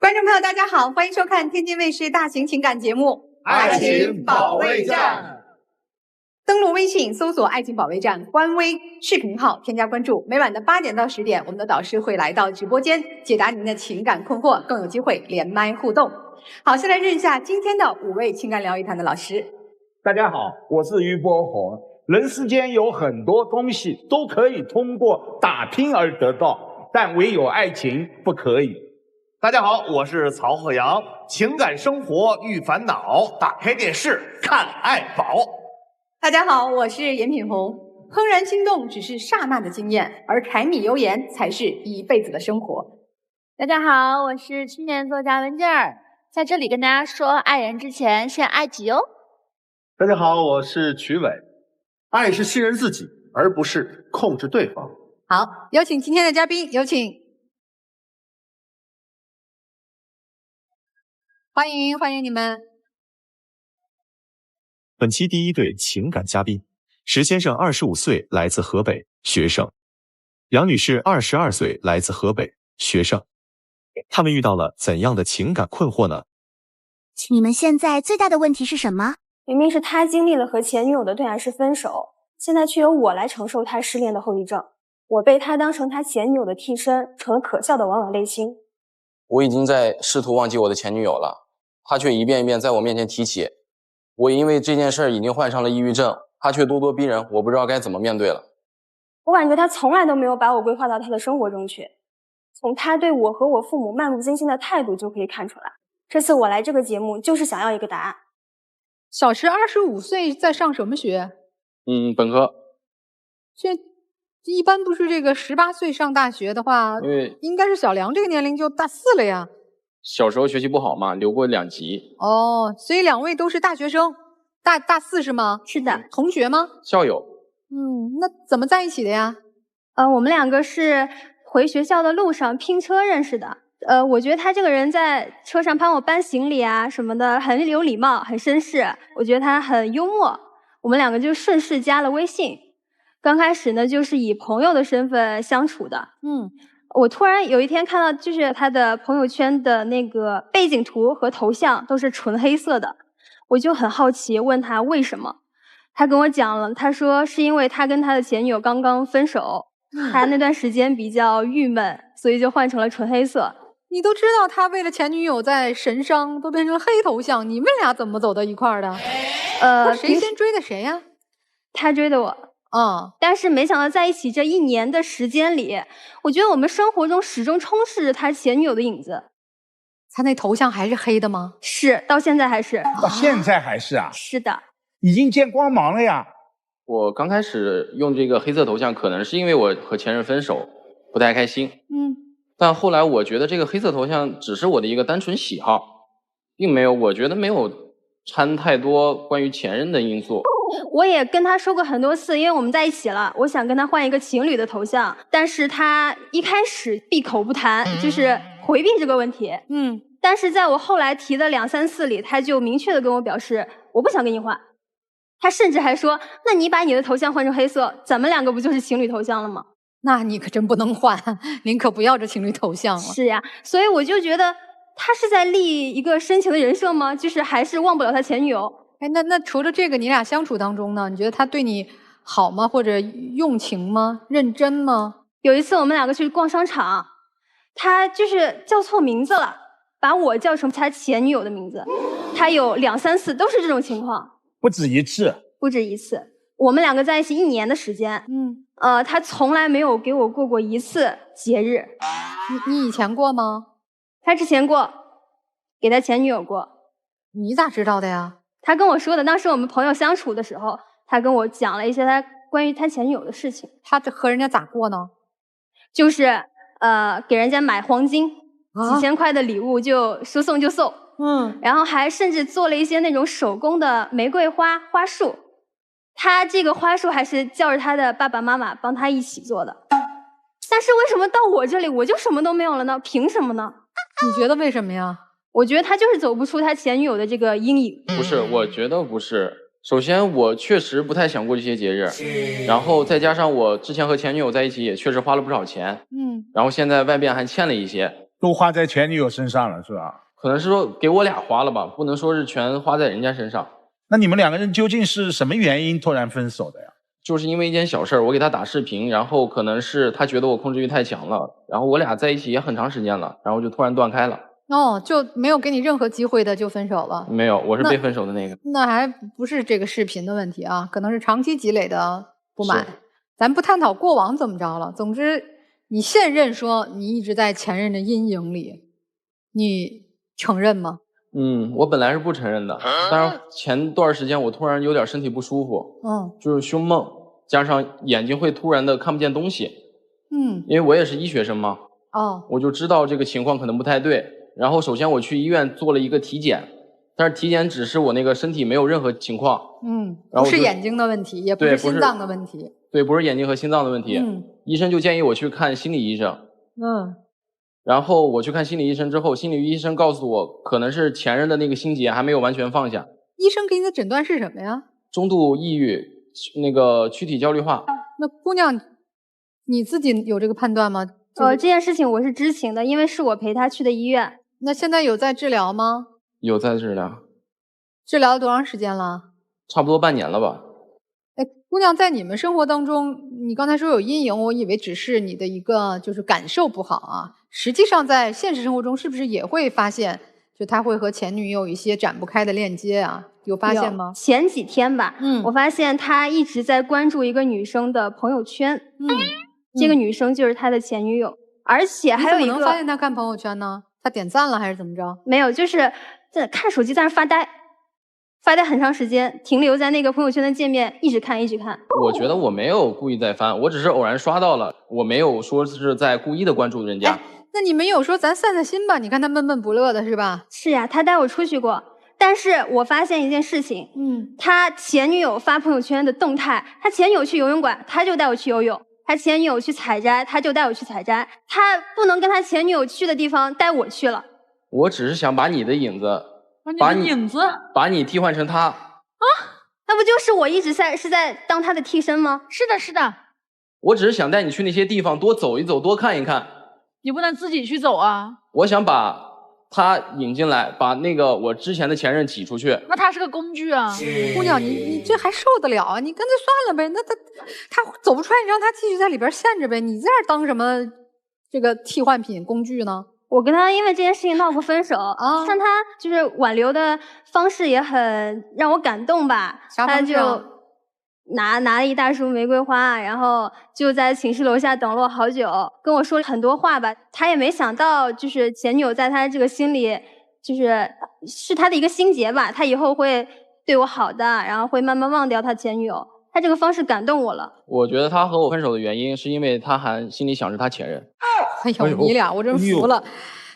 观众朋友，大家好，欢迎收看天津卫视大型情感节目《爱情保卫战》。登录微信搜索"爱情保卫战"官微视频号，添加关注。每晚的8点到10点，我们的导师会来到直播间解答您的情感困惑，更有机会连麦互动。好，先来认识一下今天的5位情感疗愈团的老师。大家好，我是于波红。人世间有很多东西都可以通过打拼而得到，但唯有爱情不可以。大家好，我是曹鹤阳。情感生活遇烦恼，打开电视看爱宝。大家好，我是严品红。怦然心动只是刹那的经验，而柴米油盐才是一辈子的生活。大家好，我是青年作家文静儿，在这里跟大家说，爱人之前先爱己哦。大家好，我是曲伟。爱是信任自己，而不是控制对方。好，有请今天的嘉宾，有请。欢迎你们。本期第一对情感嘉宾，石先生25岁，来自河北，学生；杨女士22岁，来自河北，学生。他们遇到了怎样的情感困惑呢？你们现在最大的问题是什么？明明是他经历了和前女友的断崖式分手，现在却由我来承受他失恋的后遗症。我被他当成他前女友的替身，成了可笑的宛宛类卿。我已经在试图忘记我的前女友了，他却一遍一遍在我面前提起。我因为这件事已经患上了抑郁症，他却咄咄逼人，我不知道该怎么面对了。我感觉他从来都没有把我规划到他的生活中去，从他对我和我父母漫不经心的态度就可以看出来。这次我来这个节目就是想要一个答案。小石25岁，在上什么学？本科。这一般不是这个18岁上大学的话，因为应该是小梁这个年龄就大4了呀。小时候学习不好嘛，留过2级。哦，所以2位都是大学生，大4是吗？是的。同学吗？校友。那怎么在一起的呀？我们2个是回学校的路上拼车认识的。我觉得他这个人在车上帮我搬行李啊什么的，很有礼貌，很绅士。我觉得他很幽默，我们2个就顺势加了微信。刚开始呢，就是以朋友的身份相处的。我突然有一天看到，就是他的朋友圈的那个背景图和头像都是纯黑色的，我就很好奇，问他为什么。他跟我讲了，他说是因为他跟他的前女友刚刚分手，他那段时间比较郁闷，所以就换成了纯黑色。你都知道他为了前女友在神伤，都变成黑头像，你们俩怎么走到一块儿的？谁先追的谁呀？他追的我。但是没想到在一起这1年的时间里，我觉得我们生活中始终充斥着他前女友的影子。他那头像还是黑的吗？是，到现在还是。到现在还是啊？是的。已经见光芒了呀。我刚开始用这个黑色头像，可能是因为我和前任分手，不太开心。但后来我觉得这个黑色头像只是我的一个单纯喜好，并没有，我觉得没有掺太多关于前任的因素。我也跟他说过很多次，因为我们在一起了，我想跟他换一个情侣的头像，但是他一开始闭口不谈，就是回避这个问题。但是在我后来提的2、3次里，他就明确的跟我表示，我不想跟你换。他甚至还说，那你把你的头像换成黑色，咱们2个不就是情侣头像了吗？那你可真不能换，您可不要这情侣头像了。是呀，所以我就觉得他是在立一个深情的人设吗？就是还是忘不了他前女友。那除了这个，你俩相处当中呢，你觉得他对你好吗？或者用情吗？认真吗？有一次我们2个去逛商场，他就是叫错名字了，把我叫成他前女友的名字。他有2、3次都是这种情况。不止一次。不止一次。我们2个在一起1年的时间。他从来没有给我过过1次节日。你以前过吗？他之前过，给他前女友过。你咋知道的呀？他跟我说的，当时我们朋友相处的时候，他跟我讲了一些他关于他前女友的事情。他和人家咋过呢？就是给人家买黄金，几千块的礼物就说送就送。然后还甚至做了一些那种手工的玫瑰花束。他这个花束还是叫着他的爸爸妈妈帮他一起做的。但是为什么到我这里我就什么都没有了呢？凭什么呢？你觉得为什么呀？我觉得他就是走不出他前女友的这个阴影。不是，我觉得不是。首先我确实不太想过这些节日，然后再加上我之前和前女友在一起也确实花了不少钱，然后现在外边还欠了一些。都花在前女友身上了，是吧？可能是说给我俩花了吧，不能说是全花在人家身上。那你们两个人究竟是什么原因突然分手的呀？就是因为一件小事儿，我给他打视频，然后可能是他觉得我控制欲太强了，然后我俩在一起也很长时间了，然后就突然断开了。哦，就没有给你任何机会的就分手了？没有，我是被分手的那个。那还不是这个视频的问题啊，可能是长期积累的不满。咱不探讨过往怎么着了，总之你现任说你一直在前任的阴影里，你承认吗？我本来是不承认的，但是前段时间我突然有点身体不舒服，就是胸闷，加上眼睛会突然的看不见东西，因为我也是医学生嘛，我就知道这个情况可能不太对。然后首先我去医院做了一个体检，但是体检只是我那个身体没有任何情况，不是眼睛的问题，也不是心脏的问题，对，不是眼睛和心脏的问题，医生就建议我去看心理医生，然后我去看心理医生之后，心理医生告诉我可能是前任的那个心结还没有完全放下。医生给你的诊断是什么呀？中度抑郁，那个躯体焦虑化。那姑娘，你自己有这个判断吗？这件事情我是知情的，因为是我陪她去的医院。那现在有在治疗吗？有在治疗。治疗了多长时间了？差不多半年了吧。哎，姑娘，在你们生活当中，你刚才说有阴影，我以为只是你的一个就是感受不好啊。实际上在现实生活中是不是也会发现，就他会和前女友一些展不开的链接啊？有发现吗？前几天吧，我发现他一直在关注一个女生的朋友圈，这个女生就是他的前女友，而且还有一个，你怎么能发现他看朋友圈呢？他点赞了还是怎么着？没有，就是在看手机在那发呆。发呆很长时间，停留在那个朋友圈的界面，一直看，一直看。我觉得我没有故意在翻，我只是偶然刷到了，我没有说是在故意的关注人家。那你没有说咱散散心吧？你看他闷闷不乐的是吧？是呀，他带我出去过，但是我发现一件事情，他前女友发朋友圈的动态，他前女友去游泳馆，他就带我去游泳；他前女友去采摘，他就带我去采摘。他不能跟他前女友去的地方，带我去了。我只是想把你的影子。把你替换成他啊？那不就是我一直是在当他的替身吗？是的，是的。我只是想带你去那些地方多走一走，多看一看。你不能自己去走啊！我想把他引进来，把那个我之前的前任挤出去。那他是个工具啊！姑娘，你这还受得了啊？你干脆算了呗。那他走不出来，你让他继续在里边陷着呗。你在这当什么这个替换品工具呢？我跟他因为这件事情闹过分手啊，但他就是挽留的方式也很让我感动吧。他就拿了一大束玫瑰花，然后就在寝室楼下等了我好久，跟我说了很多话吧。他也没想到，就是前女友在他这个心里，是他的一个心结吧。他以后会对我好的，然后会慢慢忘掉他前女友。他这个方式感动我了。我觉得他和我分手的原因是因为他还心里想着他前任。哎呦，你俩我真服了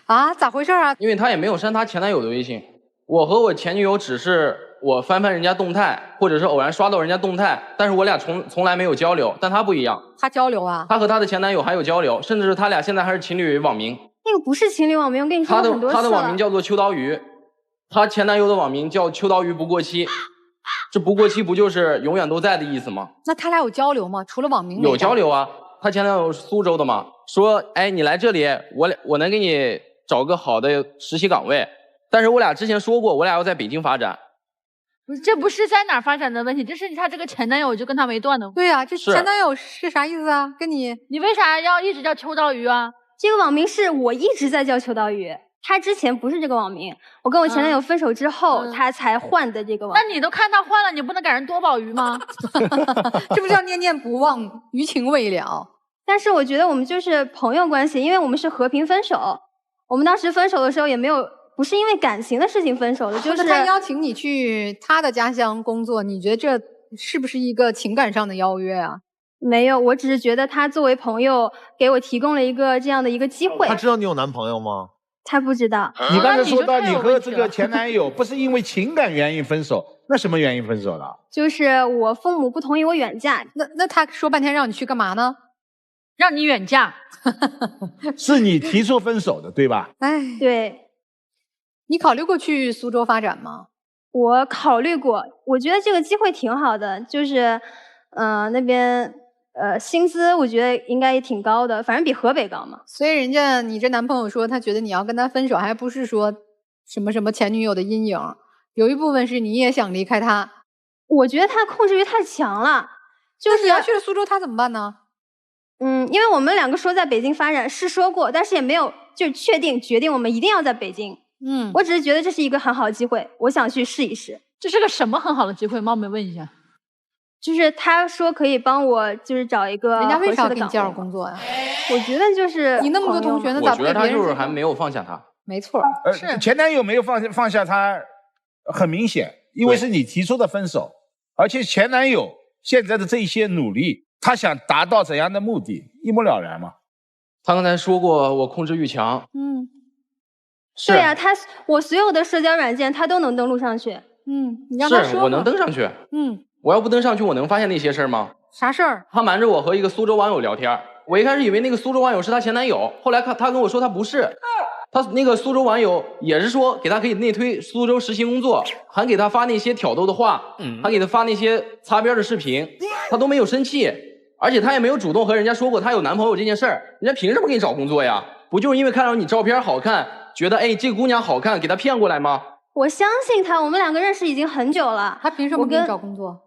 啊！咋回事啊？因为他也没有删他前男友的微信，我和我前女友只是我翻人家动态，或者是偶然刷到人家动态，但是我俩从来没有交流。但他不一样，他交流啊，他和他的前男友还有交流，甚至是他俩现在还是情侣网名。那个不是情侣网名，我跟你说过很多次了。他的网名叫做秋刀鱼，他前男友的网名叫秋刀鱼不过期。这不过期不就是永远都在的意思吗？那他俩有交流吗？除了网名有交流啊。他前男友是苏州的嘛，说哎你来这里，我能给你找个好的实习岗位，但是我俩之前说过，我俩要在北京发展。不是，这不是在哪儿发展的问题，这是他这个前男友就跟他没断的。对呀，这前男友是啥意思啊？跟你为啥要一直叫秋刀鱼啊？这个网名是我一直在叫秋刀鱼。他之前不是这个网名，我跟我前男友分手之后，他才换的这个网名。那你都看他换了，你不能改成多宝鱼吗？这不叫念念不忘，余情未了。但是我觉得我们就是朋友关系，因为我们是和平分手。我们当时分手的时候也没有，不是因为感情的事情分手的，就是他邀请你去他的家乡工作，你觉得这是不是一个情感上的邀约啊？没有，我只是觉得他作为朋友给我提供了一个这样的一个机会。他知道你有男朋友吗？他不知道。你刚才说到你和这个前男友不是因为情感原因分手，那什么原因分手了？就是我父母不同意我远嫁。那他说半天让你去干嘛呢？让你远嫁。是你提出分手的，对吧？哎，对。你考虑过去苏州发展吗？我考虑过，我觉得这个机会挺好的，就是那边薪资我觉得应该也挺高的，反正比河北高嘛。所以人家你这男朋友说他觉得你要跟他分手，还不是说什么什么前女友的阴影，有一部分是你也想离开他。我觉得他控制欲太强了，就是你要去了苏州，他怎么办呢？因为我们两个说在北京发展是说过，但是也没有就决定我们一定要在北京。我只是觉得这是一个很好的机会，我想去试一试。这是个什么很好的机会？冒昧问一下。就是他说可以帮我，就是找一个人家为啥合适的给你介绍工作呀？我觉得就是你那么多同学，那咋不给别人？我觉得他就是还没有放下他。没错，是前男友没有放下他，很明显，因为是你提出的分手，而且前男友现在的这些努力，他想达到怎样的目的，一目了然嘛。他刚才说过我控制欲强，对呀，我所有的社交软件他都能登录上去。你让他说，我能登上去。我要不登上去，我能发现那些事儿吗？啥事儿？他瞒着我和一个苏州网友聊天，我一开始以为那个苏州网友是他前男友，后来他跟我说他不是，他那个苏州网友也是说给他可以内推苏州实习工作，还给他发那些挑逗的话，还给他发那些擦边的视频，他都没有生气，而且他也没有主动和人家说过他有男朋友这件事儿，人家凭什么给你找工作呀？不就是因为看到你照片好看，觉得哎这个姑娘好看，给他骗过来吗？我相信他，我们两个认识已经很久了，他凭什么给你找工作？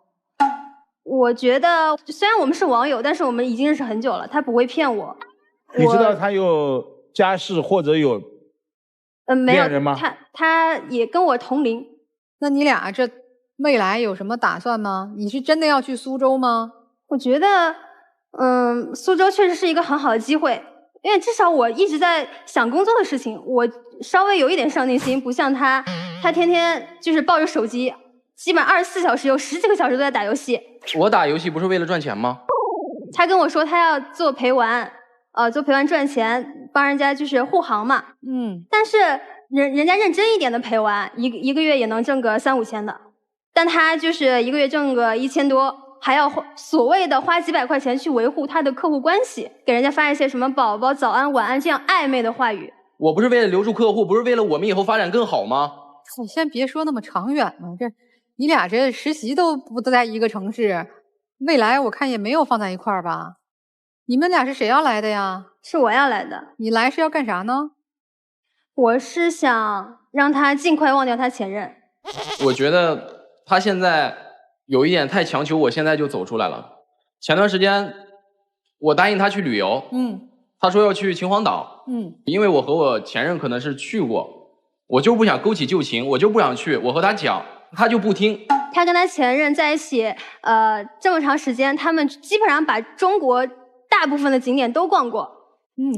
我觉得虽然我们是网友，但是我们已经认识很久了，他不会骗我。你知道他有家室或者有没有恋人吗？他也跟我同龄。那你俩这未来有什么打算吗？你是真的要去苏州吗？我觉得苏州确实是一个很好的机会，因为至少我一直在想工作的事情，我稍微有一点上进心，不像他天天就是抱着手机，基本24小时有10几个小时都在打游戏。我打游戏不是为了赚钱吗？他跟我说他要做陪玩，做陪玩赚钱，帮人家就是护航嘛。但是人家认真一点的陪玩，一个月也能挣个3、5千的，但他就是一个月挣个1000多，还要所谓的花几百块钱去维护他的客户关系，给人家发一些什么宝宝早安晚安这样暧昧的话语。我不是为了留住客户，不是为了我们以后发展更好吗？你先别说那么长远嘛，你俩这实习都不在一个城市，未来我看也没有放在一块儿吧？你们俩是谁要来的呀？是我要来的。你来是要干啥呢？我是想让他尽快忘掉他前任。我觉得他现在有一点太强求，我现在就走出来了。前段时间我答应他去旅游，他说要去秦皇岛，因为我和我前任可能是去过，我就不想勾起旧情，我就不想去。我和他讲，他就不听。他跟他前任在一起，这么长时间，他们基本上把中国大部分的景点都逛过。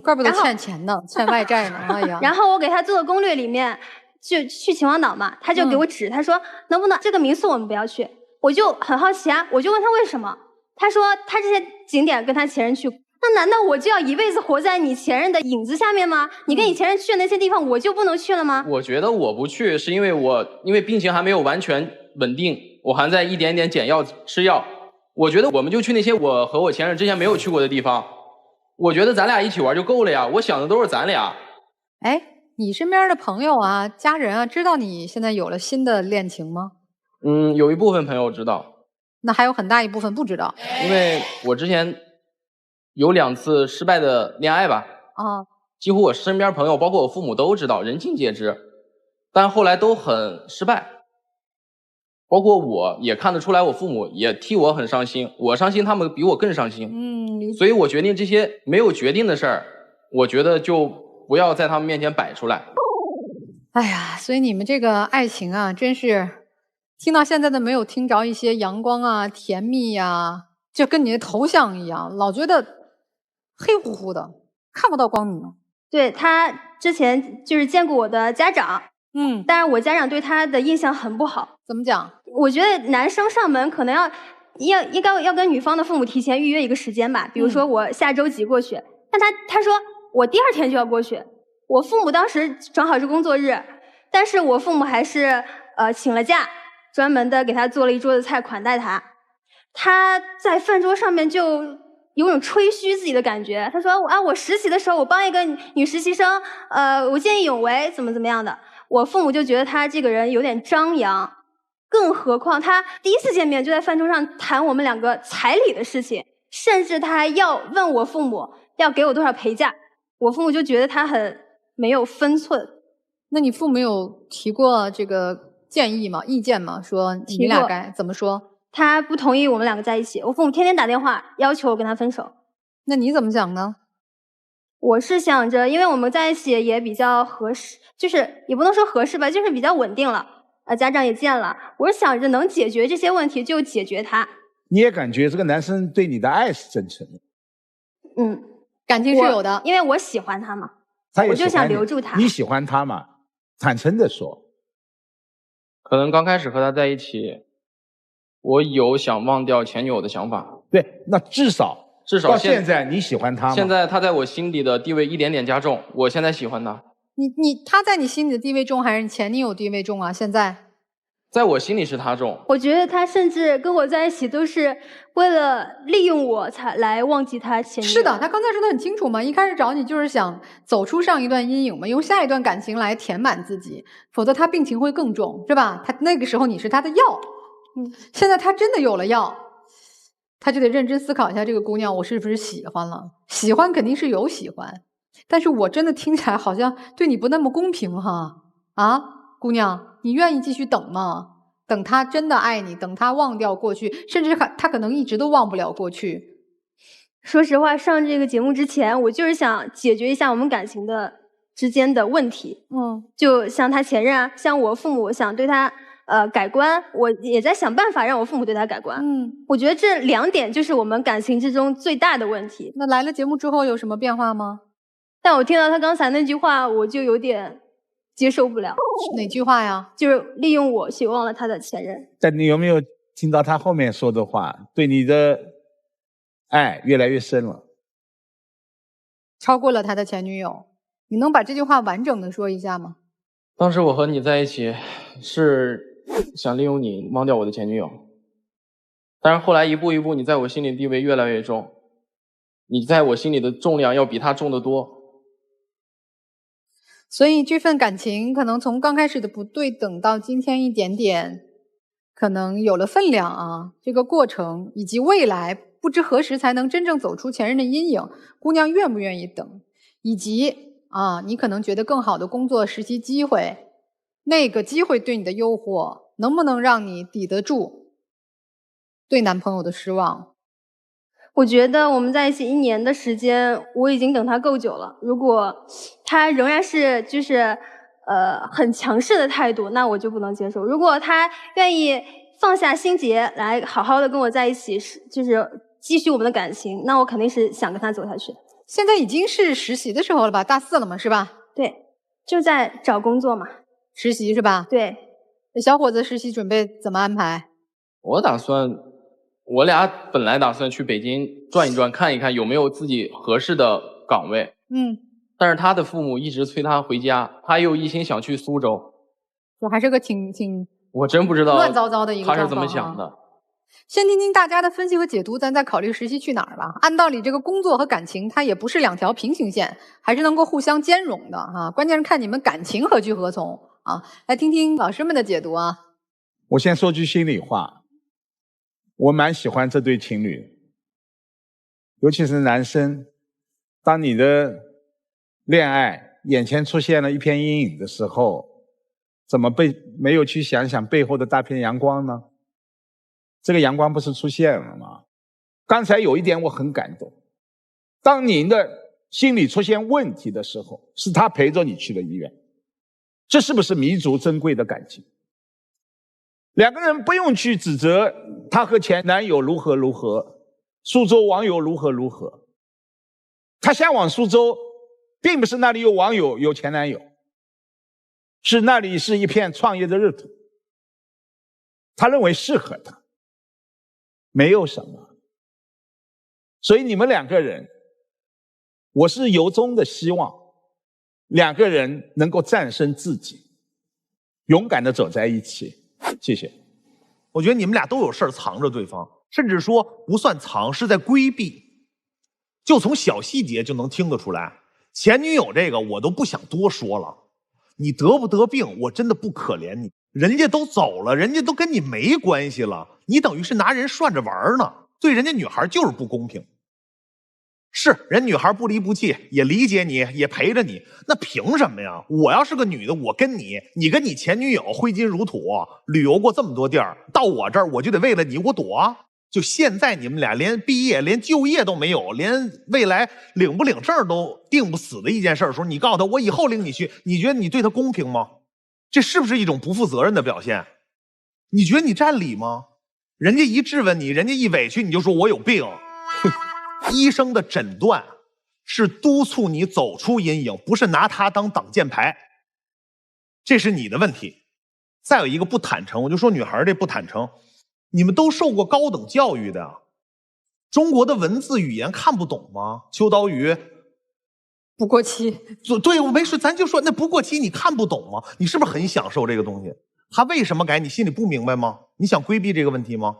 怪不得欠钱呢，欠外债呢。哎呀，然后我给他做的攻略里面，就去秦皇岛嘛，他就给我指，他说能不能这个民宿我们不要去？我就很好奇啊，我就问他为什么？他说他这些景点跟他前任去，那难道我就要一辈子活在你前任的影子下面吗？你跟你前任去的那些地方，我就不能去了吗？我觉得我不去是因为病情还没有完全稳定，我还在一点点减药吃药。我觉得我们就去那些我和我前任之前没有去过的地方，我觉得咱俩一起玩就够了呀。我想的都是咱俩。哎，你身边的朋友啊、家人啊，知道你现在有了新的恋情吗？有一部分朋友知道。那还有很大一部分不知道。因为我之前有2次失败的恋爱吧，几乎我身边朋友包括我父母都知道，人尽皆知，但后来都很失败，包括我也看得出来，我父母也替我很伤心，我伤心他们比我更伤心。所以我决定这些没有决定的事儿，我觉得就不要在他们面前摆出来。哎呀，所以你们这个爱情啊，真是听到现在的没有听着一些阳光啊、甜蜜呀，就跟你的头像一样，老觉得黑乎乎的，看不到光明。对，他之前就是见过我的家长，但是我家长对他的印象很不好。怎么讲？我觉得男生上门可能应该要跟女方的父母提前预约一个时间吧，比如说我下周几过去，但他说我第2天就要过去。我父母当时正好是工作日，但是我父母还是请了假，专门的给他做了一桌子菜款待他。他在饭桌上面就有种吹嘘自己的感觉，他说我实习的时候我帮一个女实习生，我见义勇为，怎么样的。我父母就觉得他这个人有点张扬，更何况他第1次见面就在饭桌上谈我们2个彩礼的事情，甚至他还要问我父母要给我多少陪嫁，我父母就觉得他很没有分寸。那你父母有提过这个建议吗？意见吗？说你俩该怎么说？他不同意我们两个在一起，我父母天天打电话要求我跟他分手。那你怎么想呢？我是想着，因为我们在一起也比较合适，就是也不能说合适吧，就是比较稳定了，家长也见了，我是想着能解决这些问题就解决它。你也感觉这个男生对你的爱是真诚的？嗯，感情是有的，因为我喜欢他嘛，我就想留住他。你喜欢他嘛？坦诚的说。可能刚开始和他在一起，我有想忘掉前女友的想法。对，那至少到现在你喜欢他吗？现在他在我心里的地位一点点加重，我现在喜欢他。他在你心里的地位重还是你前女友地位重啊？现在在我心里是他重。我觉得他甚至跟我在一起都是为了利用我才来忘记他前女友。是的，他刚才说的很清楚嘛，一开始找你就是想走出上一段阴影嘛，用下一段感情来填满自己，否则他病情会更重，是吧？他那个时候你是他的药，现在他真的有了药，他就得认真思考一下这个姑娘我是不是喜欢了。喜欢肯定是有喜欢，但是我真的听起来好像对你不那么公平哈。啊，姑娘，你愿意继续等吗？等他真的爱你，等他忘掉过去，甚至他可能一直都忘不了过去。说实话，上这个节目之前，我就是想解决一下我们感情的之间的问题。就像他前任啊，像我父母想对他改观，我也在想办法让我父母对他改观。我觉得这2点就是我们感情之中最大的问题。那来了节目之后有什么变化吗？但我听到他刚才那句话，我就有点接受不了。哪句话呀？就是利用我去忘了他的前任。但你有没有听到他后面说的话？对你的爱越来越深了，超过了他的前女友。你能把这句话完整的说一下吗？当时我和你在一起是想利用你忘掉我的前女友，但是后来一步一步，你在我心里地位越来越重，你在我心里的重量要比他重得多。所以这份感情可能从刚开始的不对等到今天一点点可能有了分量啊。这个过程以及未来不知何时才能真正走出前任的阴影，姑娘愿不愿意等，以及你可能觉得更好的工作实习机会，那个机会对你的诱惑能不能让你抵得住对男朋友的失望。我觉得我们在一起1年的时间，我已经等他够久了。如果他仍然是就是很强势的态度，那我就不能接受。如果他愿意放下心结来好好的跟我在一起，就是继续我们的感情，那我肯定是想跟他走下去。现在已经是实习的时候了吧？大4了嘛，是吧？对，就在找工作嘛。实习是吧？对。小伙子实习准备怎么安排？我俩本来打算去北京转一转，看一看有没有自己合适的岗位。但是他的父母一直催他回家，他又一心想去苏州。这还是个挺我真不知道乱糟糟的一个状况。他是怎么想的？先听听大家的分析和解读，咱再考虑实习去哪儿吧。按道理，这个工作和感情它也不是2条平行线，还是能够互相兼容的啊。关键是看你们感情何去何从啊。来听听老师们的解读啊。我先说句心里话，我蛮喜欢这对情侣，尤其是男生。当你的恋爱眼前出现了一片阴影的时候，怎么没有去想想背后的大片阳光呢？这个阳光不是出现了吗？刚才有一点我很感动，当您的心里出现问题的时候，是他陪着你去了医院，这是不是弥足珍贵的感情？2个人不用去指责他和前男友如何如何，苏州网友如何如何。他向往苏州，并不是那里有网友有前男友，是那里是一片创业的热土，他认为适合他，没有什么。所以你们2个人，我是由衷的希望2个人能够战胜自己，勇敢地走在一起。谢谢。我觉得你们俩都有事儿藏着对方，甚至说不算藏，是在规避。就从小细节就能听得出来。前女友这个我都不想多说了，你得不得病我真的不可怜你，人家都走了，人家都跟你没关系了，你等于是拿人涮着玩呢。对人家女孩就是不公平。是人女孩不离不弃，也理解你，也陪着你，那凭什么呀？我要是个女的，我跟你跟你前女友挥金如土，旅游过这么多地儿，到我这儿我就得为了你我躲啊。就现在你们俩连毕业连就业都没有，连未来领不领证都定不死的一件事的时候，你告诉他我以后领你去，你觉得你对他公平吗？这是不是一种不负责任的表现？你觉得你占理吗？人家一质问你，人家一委屈你就说我有病。医生的诊断是督促你走出阴影，不是拿它当挡箭牌，这是你的问题。再有一个不坦诚，我就说女孩这不坦诚，你们都受过高等教育的，中国的文字语言看不懂吗？秋刀鱼不过期，对，我没说，咱就说那不过期你看不懂吗？你是不是很享受这个东西？他为什么改你心里不明白吗？你想规避这个问题吗？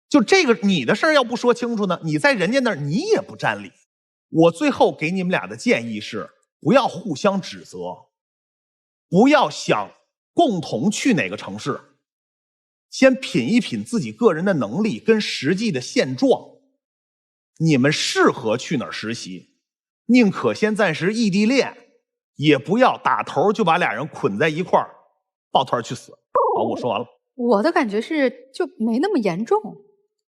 就这个你的事儿要不说清楚呢，你在人家那儿你也不占理。我最后给你们俩的建议是，不要互相指责，不要想共同去哪个城市，先品一品自己个人的能力跟实际的现状，你们适合去哪儿实习，宁可先暂时异地恋，也不要打头就把俩人捆在一块儿抱团去死。好，我说完了。我的感觉是就没那么严重。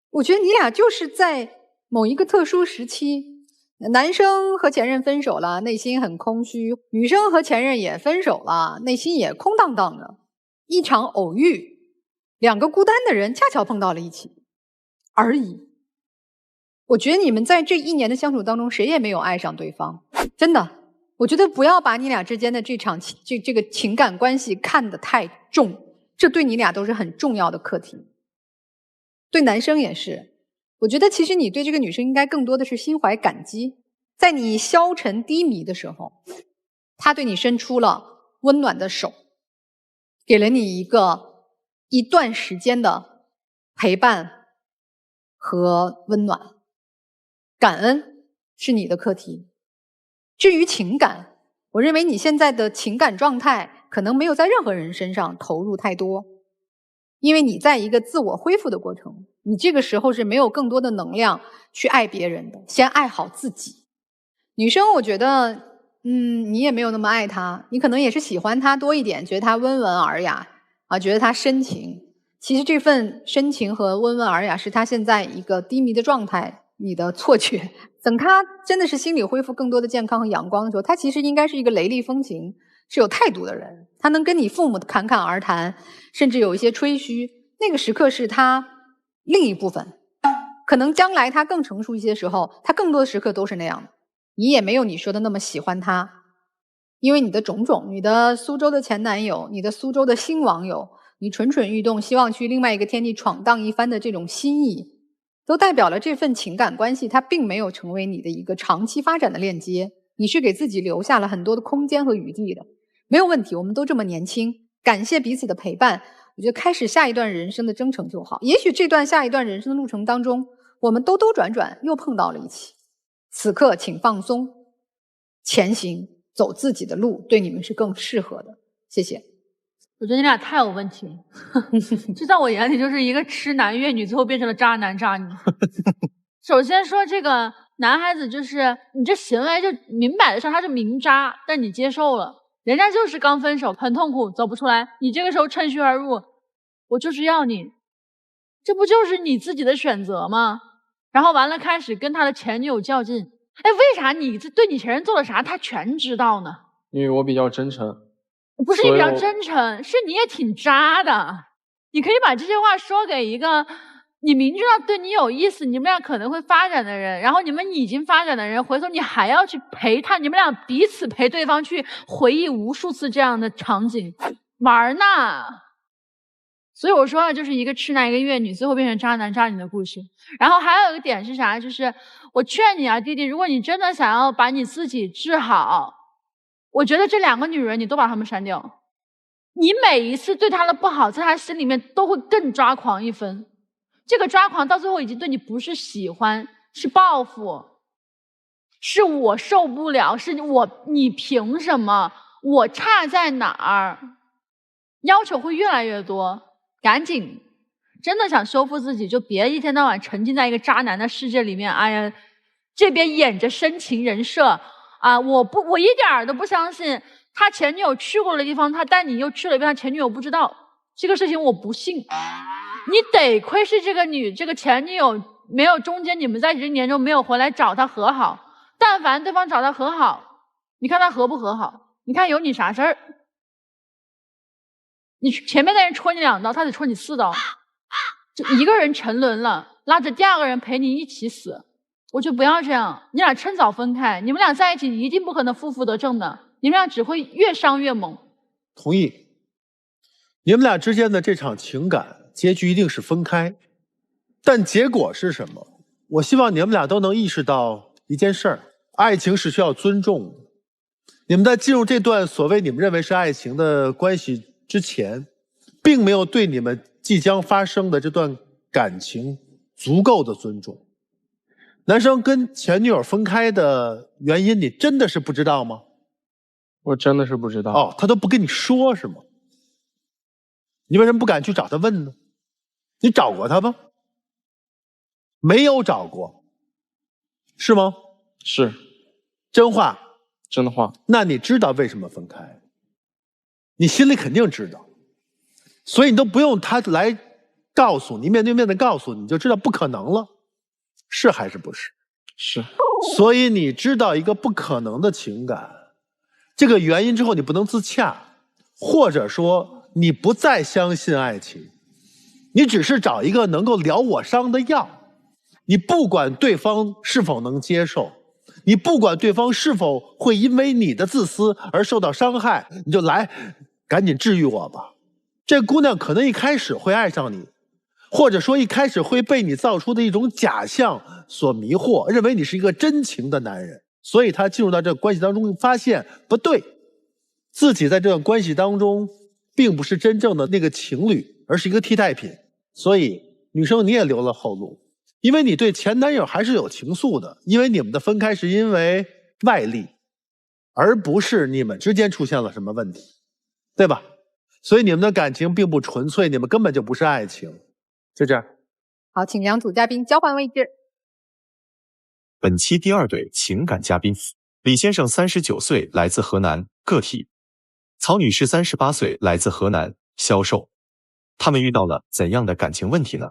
我觉得你俩就是在某一个特殊时期，男生和前任分手了，内心很空虚；女生和前任也分手了，内心也空荡荡的。一场偶遇，两个孤单的人恰巧碰到了一起而已。我觉得你们在这1年的相处当中，谁也没有爱上对方，真的。我觉得不要把你俩之间的这个情感关系看得太重，这对你俩都是很重要的课题。对男生也是，我觉得其实你对这个女生应该更多的是心怀感激，在你消沉低迷的时候，她对你伸出了温暖的手，给了你一段时间的陪伴和温暖。感恩是你的课题。至于情感，我认为你现在的情感状态可能没有在任何人身上投入太多，因为你在一个自我恢复的过程，你这个时候是没有更多的能量去爱别人的，先爱好自己。女生我觉得你也没有那么爱她，你可能也是喜欢她多一点，觉得她温文尔雅啊，觉得她深情。其实这份深情和温文尔雅是她现在一个低迷的状态，你的错觉。等她真的是心理恢复更多的健康和阳光的时候，她其实应该是一个雷厉风行是有态度的人，她能跟你父母侃侃而谈，甚至有一些吹嘘，那个时刻是她另一部分。可能将来她更成熟一些的时候，她更多的时刻都是那样的。你也没有你说的那么喜欢她，因为你的种种，你的苏州的前男友，你的苏州的新网友，你蠢蠢欲动希望去另外一个天地闯荡一番的这种心意，都代表了这份情感关系它并没有成为你的一个长期发展的链接，你是给自己留下了很多的空间和余地的。没有问题，我们都这么年轻，感谢彼此的陪伴，我觉得开始下一段人生的征程就好。也许这段下一段人生的路程当中，我们兜兜转转又碰到了一起，此刻请放松，前行，走自己的路，对你们是更适合的。谢谢。我觉得你俩太有问题了，这在我眼里就是一个痴男怨女，最后变成了渣男渣女。首先说这个男孩子，就是你这行为就明摆的上他是明渣，但你接受了，人家就是刚分手很痛苦走不出来，你这个时候趁虚而入，我就是要你，这不就是你自己的选择吗？然后完了开始跟他的前女友较劲，哎，为啥你对你前任做了啥他全知道呢？因为我比较真诚。不是你比较真诚，是你也挺渣的。你可以把这些话说给一个你明知道对你有意思，你们俩可能会发展的人，然后你们已经发展的人，回头你还要去陪他，你们俩彼此陪对方去回忆无数次这样的场景，玩呢。所以我说了，就是一个痴男一个怨女，最后变成渣男渣女的故事。然后还有一个点是啥，就是我劝你啊，弟弟，如果你真的想要把你自己治好，我觉得这2个女人你都把她们删掉，你每一次对她的不好，在她心里面都会更抓狂一分。这个抓狂到最后已经对你不是喜欢，是报复，是我受不了，是你凭什么，我差在哪儿，要求会越来越多。赶紧真的想修复自己，就别一天到晚沉浸在一个渣男的世界里面。哎呀，这边演着深情人设啊，我一点儿都不相信他前女友去过的地方，他带你又去了一遍，他前女友不知道这个事情，我不信。你得亏是这个前女友没有中间你们在一起这年中没有回来找他和好，但凡对方找他和好，你看他和不和好？你看有你啥事儿？你前面的人戳你2刀，他得戳你4刀，就一个人沉沦了，拉着第2个人陪你一起死。我就不要这样，你俩趁早分开，你们俩在一起一定不可能负负得正的，你们俩只会越伤越猛。同意。你们俩之间的这场情感结局一定是分开，但结果是什么？我希望你们俩都能意识到一件事儿：爱情是需要尊重的。你们在进入这段所谓你们认为是爱情的关系之前，并没有对你们即将发生的这段感情足够的尊重。男生跟前女友分开的原因，你真的是不知道吗？我真的是不知道。哦，他都不跟你说是吗？你为什么不敢去找他问呢？你找过他吗？没有找过，是吗？是。真话？真话。那你知道为什么分开？你心里肯定知道，所以你都不用他来告诉你，面对面的告诉你，你就知道不可能了，是还是不是？是。所以你知道一个不可能的情感，这个原因之后，你不能自洽，或者说你不再相信爱情，你只是找一个能够疗我伤的药，你不管对方是否能接受，你不管对方是否会因为你的自私而受到伤害，你就来赶紧治愈我吧。这姑娘可能一开始会爱上你，或者说一开始会被你造出的一种假象所迷惑，认为你是一个真情的男人，所以她进入到这个关系当中，发现不对，自己在这段关系当中并不是真正的那个情侣，而是一个替代品。所以女生你也留了后路，因为你对前男友还是有情愫的，因为你们的分开是因为外力，而不是你们之间出现了什么问题，对吧？所以你们的感情并不纯粹，你们根本就不是爱情。就这样。好，请2组嘉宾交换位置。本期第2对情感嘉宾，李先生39岁，来自河南，个体；曹女士38岁，来自河南，销售。他们遇到了怎样的感情问题呢？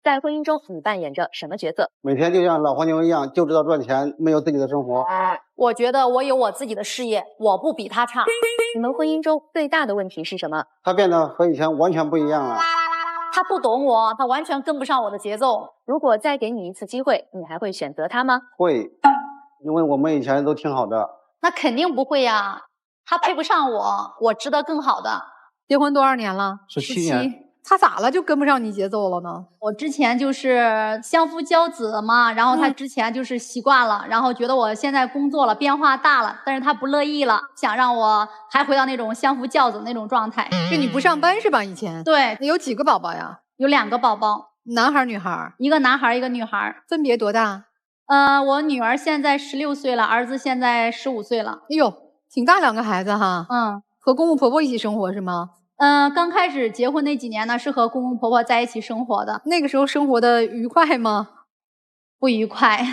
在婚姻中，你扮演着什么角色？每天就像老黄牛一样，就知道赚钱，没有自己的生活。我觉得我有我自己的事业，我不比他差。你们婚姻中最大的问题是什么？他变得和以前完全不一样了。他不懂我，他完全跟不上我的节奏。如果再给你一次机会，你还会选择他吗？会，因为我们以前都挺好的。那肯定不会呀，他配不上我，我值得更好的。结婚多少年了？17年。他咋了就跟不上你节奏了呢？我之前就是相夫教子嘛，然后他之前就是习惯了，然后觉得我现在工作了变化大了，但是他不乐意了，想让我还回到那种相夫教子那种状态。就你不上班是吧？以前？对。有几个宝宝呀？有2个宝宝，男孩女孩？一个男孩一个女孩。分别多大？我女儿现在16岁了，儿子现在15岁了。哎呦，挺大2个孩子哈。和公公婆婆一起生活是吗？刚开始结婚那几年呢，是和公公婆婆在一起生活的。那个时候生活的愉快吗？不愉快。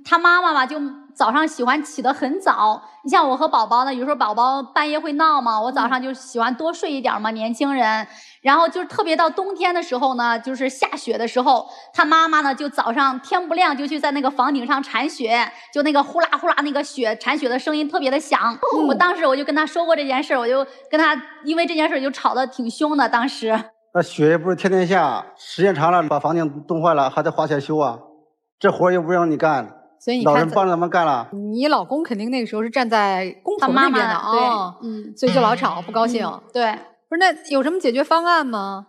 他妈妈吧，就早上喜欢起得很早。你像我和宝宝呢，有时候宝宝半夜会闹嘛，我早上就喜欢多睡一点嘛，年轻人。然后就是特别到冬天的时候呢，就是下雪的时候，他妈妈呢就早上天不亮就去在那个房顶上铲雪，就那个呼啦呼啦那个雪铲雪的声音特别的响。我当时我就跟他说过这件事，我就跟他因为这件事就吵得挺凶的。当时那雪也不是天天下，时间长了把房顶冻坏了，还得花钱修啊，这活又不让你干。所以你看，老人帮着咱们干了。你老公肯定那个时候是站在公婆那边的啊，所以就老吵不高兴。对，不是那有什么解决方案吗？